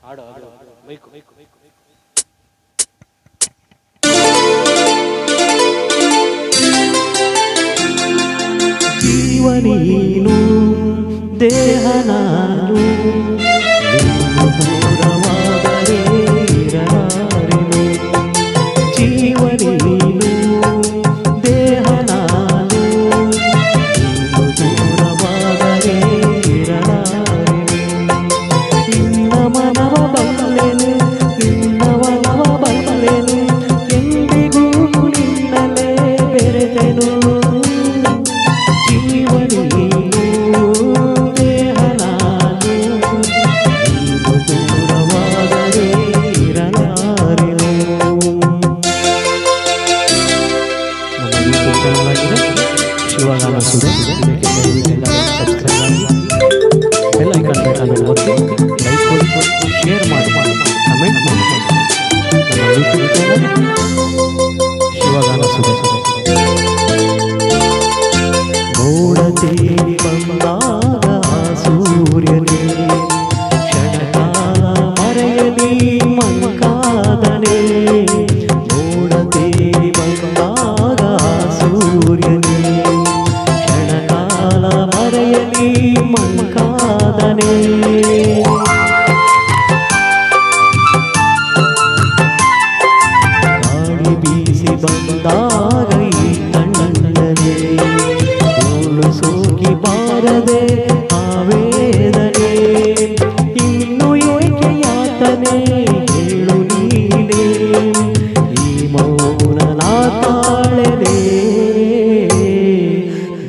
ಆಡು ಆಡು bike bike bike ಜೀವನೀನು ದೇಹ ನಾನು ದೂರವಾದರೆ ಇರಲಾರೆನು. ಜೀವನೀನು ದೇಹ ನಾನು ದೂರವಾದರೆ ಇರಲಾರೆನು. ನಿನ್ನ ಮನವ ಬಲ್ಲೆನು ನಿನ್ನವನವ ಬಲ್ಲೆನು ಎಂದಿಗೂ ನಿನ್ನಲೇ ಬೆರೆತೆನು. ಶಿವಗಾನ ಸುರು ಸಬ್ಸ್ಕ್ರೈಬ್ ಬೆಲ್ ಐಕಾನ್ ಬಟನ್ ಒತ್ತಿ ಲೈಕ್ ಕೊಡಿ, ಶೇರ್ ಮಾಡಿ, ಕಮೆಂಟ್ ಮಾಡಿ. ನಮ್ಮ ಯೂಟ್ಯೂಬ್ ಚಾನಲ್ ಶಿವಗಾನ ಸುರು. ನೋಡದೇವಿ ಬಂದಾಗ ಸೂರ್ಯನೇ ಕ್ಷಣಕಾಲ ಮರೆಯಲಿ ಮಂಕಾದನೆ. ನೋಡದೇವಿ ಬಂದಾಗ ಸೂರ್ಯನೇ ಕ್ಷಣಕಾಲ ಮರೆಯಲಿ ಮಂಕಾದನೆ. ಗಾಳಿ ಬೀಸಿ ಬಂದಾಗ ಈ ಕಣ್ಣಲ್ಲದೆ ಸೋಗಿ ಬಾರದೆ ಆವೇದನೆ. ಇನ್ನು ಏಕೆ ಯಾತನೆ ಹೇಳು ನೀನೇ, ಈ ಮೌನ ನಾ ತಾಳದೆ.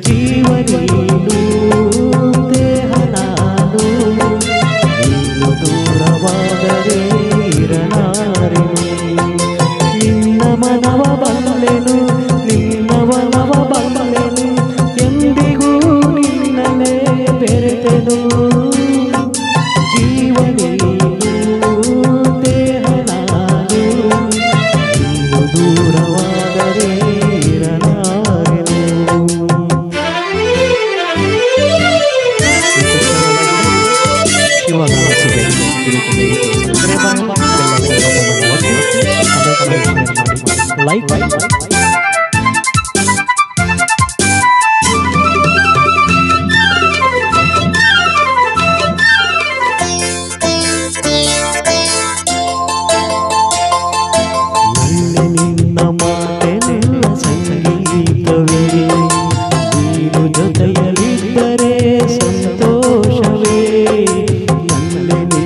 ಜೀವನೀನು ದೇಹ ನಾನು ನೀನು ದೂರವಾದರೆ ಇರಲಾರೆನು. ನಿನ್ನ ಮನವ ಬಲ್ಲೆನು ನಿನ್ನವನವ ಬಲ್ಲೆನು ಎಂದಿಗೂ ನಿನ್ನಲೇ ಬೆರೆತೆನು. ಜೀವನೀನು ದೇಹ ನಾನು ನೀನು ದೂರವಾದರೆ ಇರಲಾರೆನು. ಶಿವಗಾನ ಸುರು ಲೈಕ್ ಮಾಡಿ. ನಿನ್ನ ಮಾತೆಲ್ಲ ಸಂಗೀತವೇ, ನೀನು ಜೊತೆಯಲ್ಲಿದ್ದರೆ ಸಂತೋಷವೇ. ನನ್ನೆ